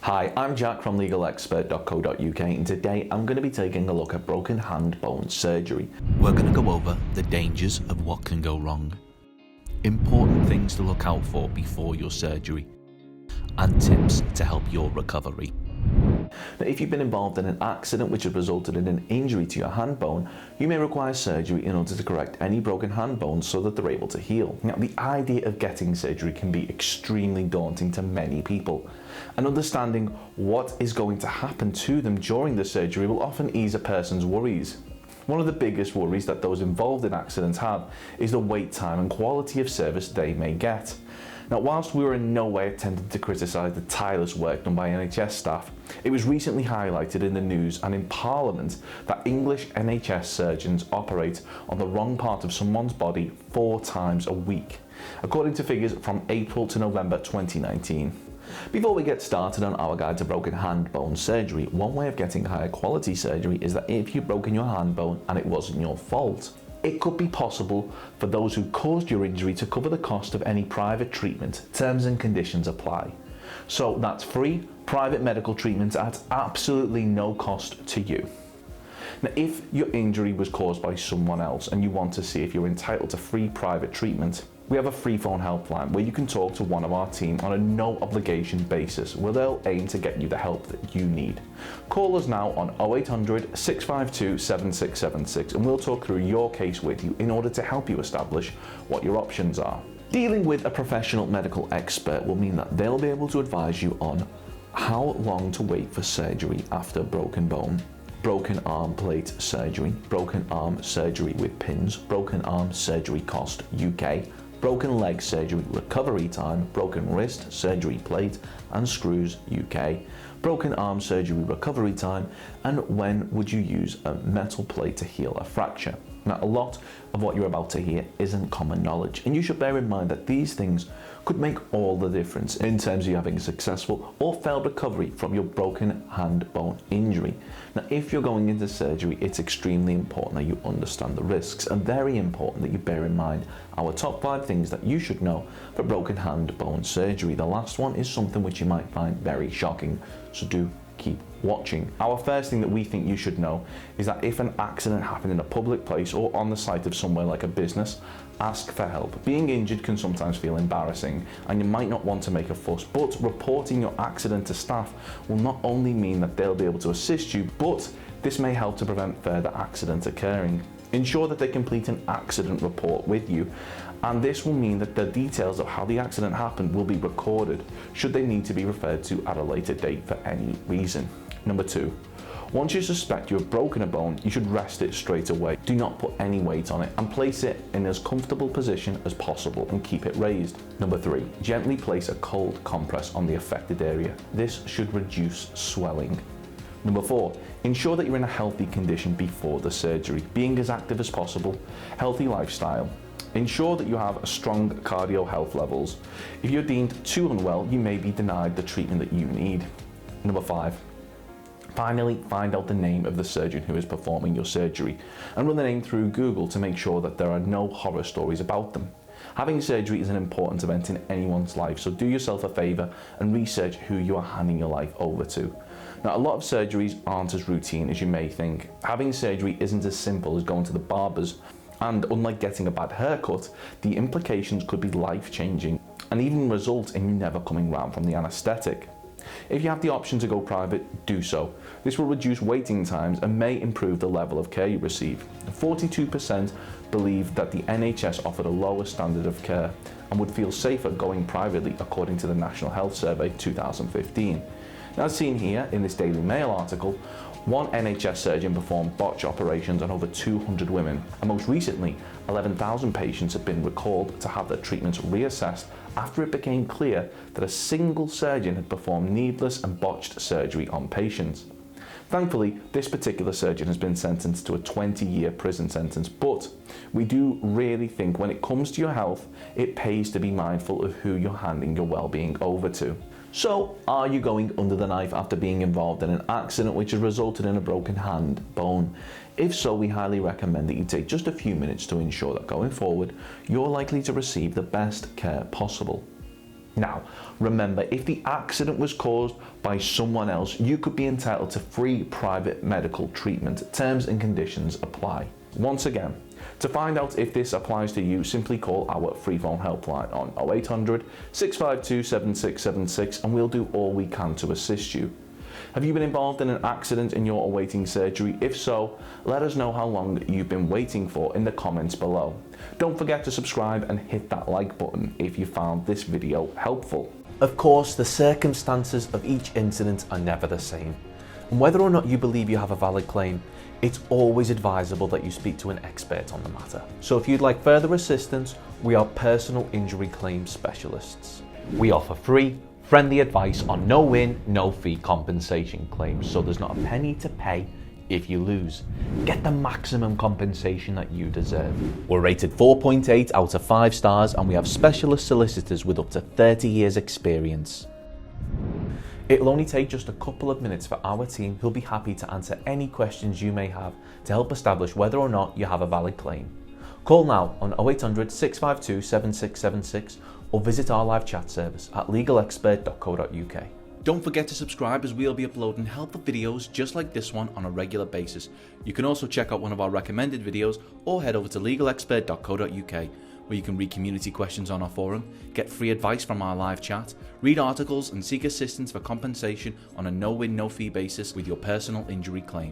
Hi, I'm Jack from legalexpert.co.uk and today I'm going to be taking a look at broken hand bone surgery. We're going to go over the dangers of what can go wrong, important things to look out for before your surgery, and tips to help your recovery. Now, if you've been involved in an accident which has resulted in an injury to your hand bone, you may require surgery in order to correct any broken hand bones so that they're able to heal. Now, the idea of getting surgery can be extremely daunting to many people, and understanding what is going to happen to them during the surgery will often ease a person's worries. One of the biggest worries that those involved in accidents have is the wait time and quality of service they may get. Now, whilst we were in no way attempting to criticise the tireless work done by NHS staff, it was recently highlighted in the news and in Parliament that English NHS surgeons operate on the wrong part of someone's body 4 times a week, according to figures from April to November 2019. Before we get started on our guide to broken hand bone surgery, one way of getting higher quality surgery is that if you've broken your hand bone and it wasn't your fault, it could be possible for those who caused your injury to cover the cost of any private treatment. Terms and conditions apply. So that's free private medical treatment at absolutely no cost to you. Now, if your injury was caused by someone else and you want to see if you're entitled to free private treatment, we have a free phone helpline where you can talk to one of our team on a no obligation basis, where they'll aim to get you the help that you need. Call us now on 0800 652 7676 and we'll talk through your case with you in order to help you establish what your options are. Dealing with a professional medical expert will mean that they'll be able to advise you on how long to wait for surgery after broken bone, broken arm plate surgery, broken arm surgery with pins, broken arm surgery cost UK, broken leg surgery recovery time, broken wrist surgery plate and screws UK, broken arm surgery recovery time, and when would you use a metal plate to heal a fracture. Now, a lot of what you're about to hear isn't common knowledge, and you should bear in mind that these things could make all the difference in terms of you having a successful or failed recovery from your broken hand bone injury. Now, if you're going into surgery, it's extremely important that you understand the risks, and very important that you bear in mind our top 5 things that you should know for broken hand bone surgery. The last one is something which you might find very shocking, so do keep watching. Our first thing that we think you should know is that if an accident happened in a public place or on the site of somewhere like a business, ask for help. Being injured can sometimes feel embarrassing and you might not want to make a fuss, but reporting your accident to staff will not only mean that they'll be able to assist you, but this may help to prevent further accidents occurring. Ensure that they complete an accident report with you, and this will mean that the details of how the accident happened will be recorded should they need to be referred to at a later date for any reason. Number 2, once you suspect you have broken a bone, you should rest it straight away. Do not put any weight on it and place it in as comfortable position as possible and keep it raised. Number 3, gently place a cold compress on the affected area. This should reduce swelling. Number 4, ensure that you're in a healthy condition before the surgery, being as active as possible, healthy lifestyle. Ensure that you have strong cardio health levels. If you're deemed too unwell, you may be denied the treatment that you need. Number 5, finally find out the name of the surgeon who is performing your surgery and run the name through Google to make sure that there are no horror stories about them. Having surgery is an important event in anyone's life, so do yourself a favour and research who you are handing your life over to. Now, a lot of surgeries aren't as routine as you may think. Having surgery isn't as simple as going to the barber's, and unlike getting a bad haircut, the implications could be life-changing and even result in you never coming round from the anaesthetic. If you have the option to go private, do so. This will reduce waiting times and may improve the level of care you receive. 42% believe that the NHS offered a lower standard of care and would feel safer going privately, according to the National Health Survey 2015. Now, as seen here in this Daily Mail article, one NHS surgeon performed botch operations on over 200 women, and most recently 11,000 patients have been recalled to have their treatments reassessed after it became clear that a single surgeon had performed needless and botched surgery on patients. Thankfully, this particular surgeon has been sentenced to a 20-year prison sentence, but we do really think when it comes to your health, it pays to be mindful of who you're handing your well-being over to. So, are you going under the knife after being involved in an accident which has resulted in a broken hand bone? If so, we highly recommend that you take just a few minutes to ensure that going forward, you're likely to receive the best care possible. Now, remember, if the accident was caused by someone else, you could be entitled to free private medical treatment. Terms and conditions apply. Once again, to find out if this applies to you, simply call our free phone helpline on 0800 652 7676 and we'll do all we can to assist you. Have you been involved in an accident and you're awaiting surgery? If so, let us know how long you've been waiting for in the comments below. Don't forget to subscribe and hit that like button if you found this video helpful. Of course, the circumstances of each incident are never the same. And whether or not you believe you have a valid claim, it's always advisable that you speak to an expert on the matter. So if you'd like further assistance, we are personal injury claim specialists. We offer free, friendly advice on no win, no fee compensation claims, so there's not a penny to pay if you lose. Get the maximum compensation that you deserve. We're rated 4.8 out of 5 stars and we have specialist solicitors with up to 30 years experience. It'll only take just a couple of minutes for our team who'll be happy to answer any questions you may have to help establish whether or not you have a valid claim. Call now on 0800 652 7676 or visit our live chat service at legalexpert.co.uk. Don't forget to subscribe as we'll be uploading helpful videos just like this one on a regular basis. You can also check out one of our recommended videos or head over to legalexpert.co.uk where you can read community questions on our forum, get free advice from our live chat, read articles and seek assistance for compensation on a no-win, no-fee basis with your personal injury claim.